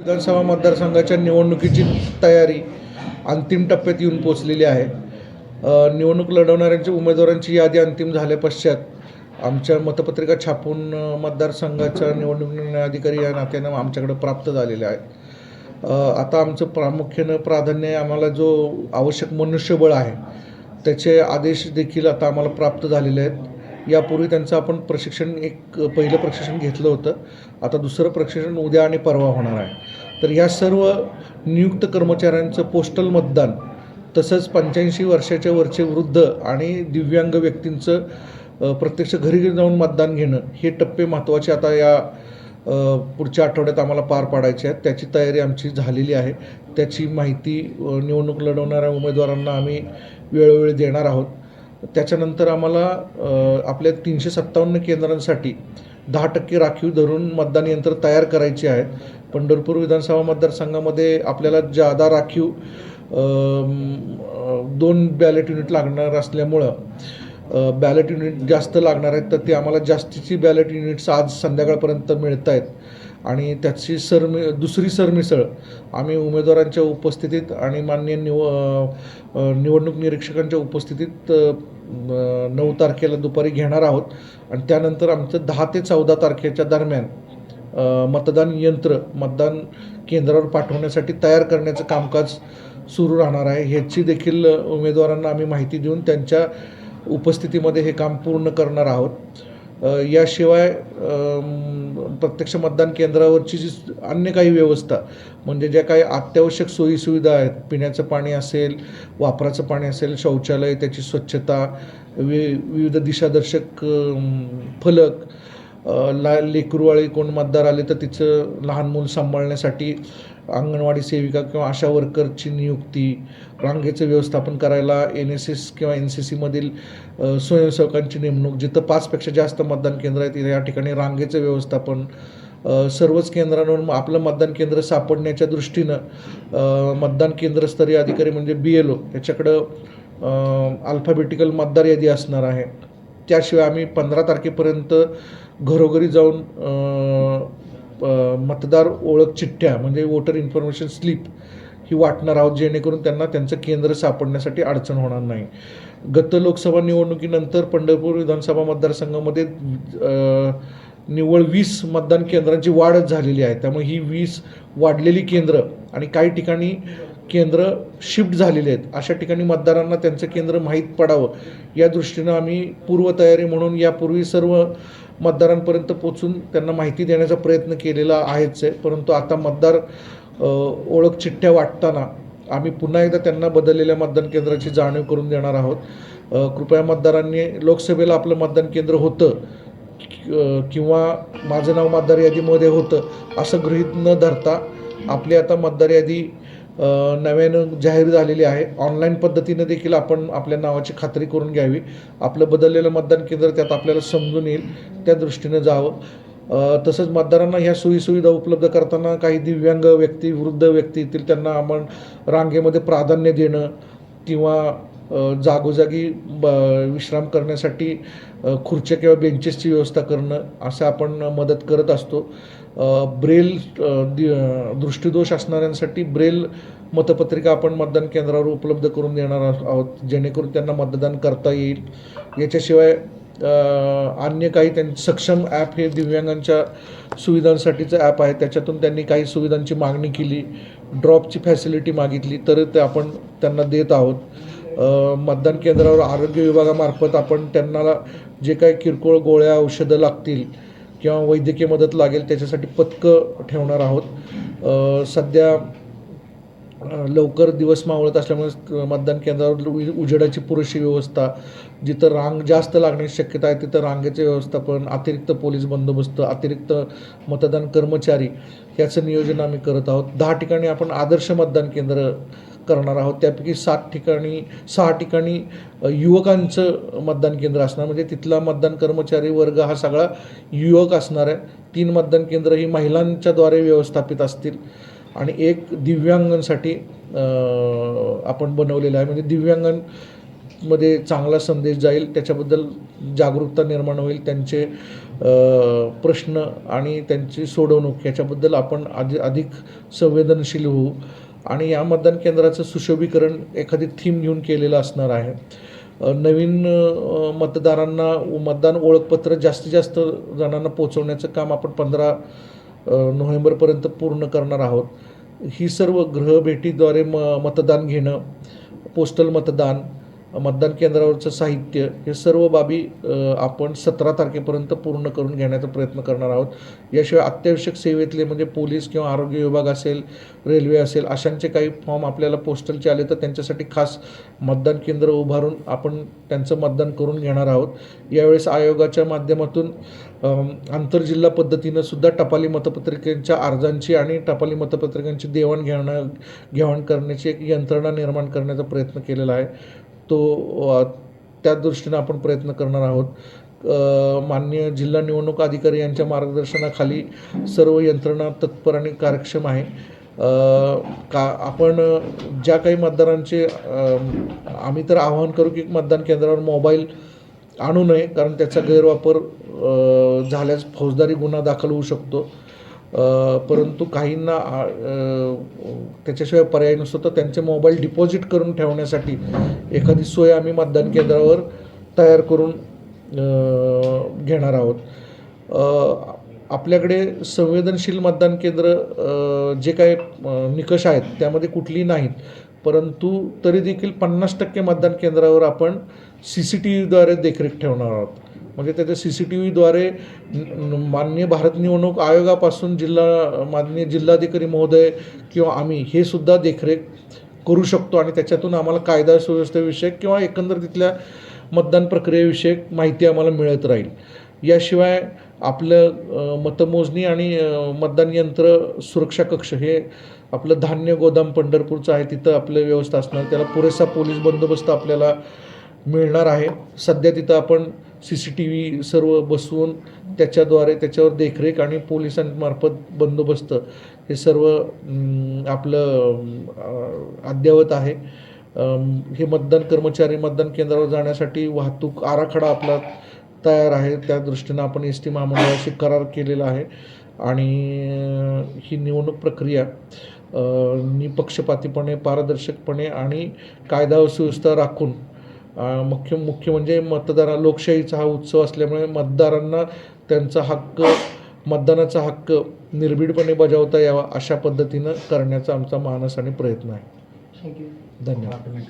विधानसभा मतदारसंघाच्या निवडणुकीची तयारी अंतिम टप्प्यात येऊन पोचलेली आहे. निवडणूक लढवणाऱ्यांच्या उमेदवारांची यादी अंतिम झाल्यापश्चात आमच्या मतपत्रिका छापून मतदारसंघाच्या निवडणूक निर्णय अधिकारी या नात्यानं आमच्याकडे प्राप्त झालेले आहेत. आता आमचं प्रामुख्यानं प्राधान्य आम्हाला जो आवश्यक मनुष्यबळ आहे त्याचे आदेश देखील आता आम्हाला प्राप्त झालेले आहेत. यापूर्वी त्यांचं आपण पहिलं प्रशिक्षण घेतलं होतं. आता दुसरं प्रशिक्षण उद्या आणि परवा होणार आहे. तर ह्या सर्व नियुक्त कर्मचाऱ्यांचं पोस्टल मतदान तसंच 85 वर्षाच्या वरचे वृद्ध आणि दिव्यांग व्यक्तींचं प्रत्यक्ष घरी जाऊन मतदान घेणं हे टप्पे महत्त्वाचे आता या पुढच्या आठवड्यात आम्हाला पार पाडायचे आहेत. त्याची तयारी आमची झालेली आहे. त्याची माहिती निवडणूक लढवणाऱ्या उमेदवारांना आम्ही वेळोवेळी देणार आहोत. त्याच्यानंतर आम्हाला आपल्या 357 केंद्रांसाठी 10% राखीव धरून मतदान यंत्र तयार करायची आहेत. पंढरपूर विधानसभा मतदारसंघामध्ये आपल्याला जादा राखीव 2 बॅलेट युनिट लागणार असल्यामुळं बॅलेट युनिट जास्त लागणार आहेत. तर ते आम्हाला जास्तीची बॅलेट युनिट्स आज संध्याकाळपर्यंत मिळत आहेत आणि त्याची दुसरी सरमिसळ आम्ही उमेदवारांच्या उपस्थितीत आणि माननीय निवडणूक निरीक्षकांच्या उपस्थितीत 9 तारखेला दुपारी घेणार आहोत. आणि त्यानंतर आमचं 10 ते 14 तारखेच्या दरम्यान मतदान यंत्र मतदान केंद्रावर पाठवण्यासाठी तयार करण्याचं कामकाज सुरू राहणार आहे. ह्याची देखील उमेदवारांना आम्ही माहिती देऊन त्यांच्या उपस्थितीमध्ये हे काम पूर्ण करणार आहोत. याशिवाय प्रत्यक्ष मतदान केंद्रावरची जी अन्य काही व्यवस्था म्हणजे ज्या काही अत्यावश्यक सोयीसुविधा आहेत, पिण्याचं पाणी असेल, वापराचं पाणी असेल, शौचालय, त्याची स्वच्छता, विविध दिशादर्शक फलक, लेकरूवाळी कोण मतदार आले तर तिचं लहान मूल सांभाळण्यासाठी अंगणवाडी सेविका किंवा आशा वर्करची नियुक्ती, रांगेचं व्यवस्थापन करायला NSS किंवा NCCमधील स्वयंसेवकांची नेमणूक, जिथं 5पेक्षा जास्त मतदान केंद्र आहेत या ठिकाणी रांगेचं व्यवस्थापन, सर्वच केंद्रांवर आपलं मतदान केंद्र सापडण्याच्या दृष्टीनं मतदान केंद्रस्तरीय अधिकारी म्हणजे BLO याच्याकडं अल्फाबेटिकल मतदार यादी असणार आहे. त्याशिवाय आम्ही 15 तारखेपर्यंत घरोघरी जाऊन मतदार ओळख चिठ्ठ्या म्हणजे वोटर इन्फॉर्मेशन स्लिप ही वाटणार आहोत, जेणेकरून त्यांना त्यांचं केंद्र सापडण्यासाठी अडचण होणार नाही. गत लोकसभा निवडणुकीनंतर पंढरपूर विधानसभा मतदारसंघामध्ये निव्वळ 20 मतदान केंद्रांची वाढच झालेली आहे. त्यामुळे ही 20 वाढलेली केंद्र आणि काही ठिकाणी केंद्र शिफ्ट झालेले आहेत, अशा ठिकाणी मतदारांना त्यांचं केंद्र माहीत पडावं या दृष्टीनं आम्ही पूर्वतयारी म्हणून यापूर्वी सर्व मतदारांपर्यंत पोचून त्यांना माहिती देण्याचा प्रयत्न केलेला आहेच आहे. परंतु आता मतदार ओळख चिठ्ठ्या वाटताना आम्ही पुन्हा एकदा त्यांना बदललेल्या मतदान केंद्राची जाणीव करून देणार आहोत. कृपया मतदारांनी लोकसभेला आपलं मतदान केंद्र होतं किंवा माझं नाव मतदार यादीमध्ये होतं असं गृहीत न धरता आपली आता मतदार यादी नव्यानं जाहीर झालेली आहे. ऑनलाईन पद्धतीनं देखील आपण आपल्या नावाची खात्री करून घ्यावी. आपलं बदललेलं मतदान केंद्र त्यात आपल्याला समजून येईल, त्या दृष्टीनं जावं. तसंच मतदारांना ह्या सोयीसुविधा उपलब्ध करताना काही दिव्यांग व्यक्ती, वृद्ध व्यक्ती येतील त्यांना आपण रांगेमध्ये प्राधान्य देणं किंवा जागोजागी विश्राम करण्यासाठी खुर्च्या किंवा बेंचेसची व्यवस्था करणं असं आपण मदत करत असतो. ब्रेल दृष्टिदोष असणाऱ्यांसाठी ब्रेल मतपत्रिका आपण मतदान केंद्रावर उपलब्ध करून देणार आहोत, जेणेकरून त्यांना मतदान करता येईल. याच्याशिवाय अन्य काही सक्षम ॲप हे दिव्यांगांच्या सुविधांसाठीचं ॲप आहे. त्याच्यातून त्यांनी काही सुविधांची मागणी केली, ड्रॉपची फॅसिलिटी मागितली तर ते आपण त्यांना देत आहोत. मतदान केंद्रावर आरोग्य विभागामार्फत आपण त्यांना जे काही किरकोळ गोळ्या औषधं लागतील किंवा वैद्यकीय मदत लागेल त्याच्यासाठी पथकं ठेवणार आहोत. सध्या लवकर दिवस मावळत असल्यामुळे मतदान केंद्रावर उजेडाची पुरेशी व्यवस्था, जिथं रांग जास्त लागण्याची शक्यता आहे तिथं रांगेचे व्यवस्थापन, अतिरिक्त पोलीस बंदोबस्त, अतिरिक्त मतदान कर्मचारी याचं नियोजन आम्ही करत आहोत. 10 ठिकाणी आपण आदर्श मतदान केंद्र करणार आहोत. त्यापैकी 6 ठिकाणी युवकांचं मतदान केंद्र असणार, म्हणजे तिथला मतदान कर्मचारी वर्ग हा सगळा युवक असणार आहे. 3 मतदान केंद्र ही महिलांच्याद्वारे व्यवस्थापित असतील आणि 1 दिव्यांगांसाठी आपण बनवलेलं आहे, म्हणजे दिव्यांगांमध्ये चांगला संदेश जाईल, त्याच्याबद्दल जागरूकता निर्माण होईल, त्यांचे प्रश्न आणि त्यांची सोडवणूक याच्याबद्दल आपण अधिक संवेदनशील होऊ आणि या मतदान केंद्राचं सुशोभीकरण एखादी थीम घेऊन केलेलं असणार आहे. नवीन मतदारांना मतदान ओळखपत्र जास्तीत जास्त जणांना पोहोचवण्याचं काम आपण 15 नोव्हेंबरपर्यंत पूर्ण करणार आहोत. ही सर्व गृहभेटीद्वारे मतदान घेणं, पोस्टल मतदान, मतदान केंद्रावरचं साहित्य हे सर्व बाबी आपण 17 तारखेपर्यंत पूर्ण करून घेण्याचा प्रयत्न करणार आहोत. याशिवाय अत्यावश्यक सेवेतले म्हणजे पोलीस किंवा आरोग्य विभाग असेल, रेल्वे असेल अशांचे काही फॉर्म आपल्याला पोस्टलचे आले तर त्यांच्यासाठी खास मतदान केंद्र उभारून आपण त्यांचं मतदान करून घेणार आहोत. यावेळेस आयोगाच्या माध्यमातून आंतरजिल्हा पद्धतीनं सुद्धा टपाली मतपत्रिकांच्या अर्जांची आणि टपाली मतपत्रिकांची देवाणघेवाण करण्याची एक यंत्रणा निर्माण करण्याचा प्रयत्न केलेला आहे. त्या दृष्टीनं आपण प्रयत्न करणार आहोत. माननीय जिल्हा निवडणूक अधिकारी यांच्या मार्गदर्शनाखाली सर्व यंत्रणा तत्पर आणि कार्यक्षम आहे. आपण ज्या काही मतदारांचे आम्ही तर आवाहन करू की मतदान केंद्रावर मोबाईल आणू नये, कारण त्याचा गैरवापर झाल्यास फौजदारी गुन्हा दाखल होऊ शकतो. परंतु काहींना त्याच्याशिवाय पर्याय नसतो तर त्यांचे मोबाईल डिपॉझिट करून ठेवण्यासाठी एखादी सोय आम्ही मतदान केंद्रावर तयार करून घेणार आहोत. आपल्याकडे संवेदनशील मतदान केंद्र जे काही निकष आहेत त्यामध्ये कुठलीही नाहीत, परंतु तरी देखील 50% मतदान केंद्रावर आपण CCTVद्वारे देखरेख ठेवणार आहोत. म्हणजे त्याच्या CCTVद्वारे माननीय भारत निवडणूक आयोगापासून माननीय जिल्हाधिकारी महोदय किंवा आम्ही हे सुद्धा देखरेख करू शकतो आणि त्याच्यातून आम्हाला कायदा सुव्यवस्थेविषयक किंवा एकंदर तिथल्या मतदान प्रक्रियेविषयक माहिती आम्हाला मिळत राहील. याशिवाय आपलं मतमोजणी आणि मतदान यंत्र सुरक्षा कक्ष हे आपलं धान्य गोदाम पंढरपूरचं आहे, तिथं आपलं व्यवस्था असणार. त्याला पुरेसा पोलीस बंदोबस्त आपल्याला मिळणार आहे. सध्या तिथं आपण CCTV सर्व बसवून त्याच्यावर देखरेख आणि पोलिसांमार्फत बंदोबस्त हे सर्व आपलं अद्ययावत आहे. हे मतदान कर्मचारी मतदान केंद्रावर जाण्यासाठी वाहतूक आराखडा आपला तयार आहे. त्या दृष्टीनं आपण SD महामंडळाशी करार केलेला आहे आणि ही निवडणूक प्रक्रिया निपक्षपातीपणे, पारदर्शकपणे आणि कायदा व सुव्यवस्था राखून मुख्य म्हणजे लोकशाहीचा हा उत्सव असल्यामुळे मतदारांना त्यांचा हक्क, मतदानाचा हक्क निर्भीडपणे बजावता यावा अशा पद्धतीनं करण्याचा आमचा मानस आणि प्रयत्न आहे. थँक्यू. धन्यवाद.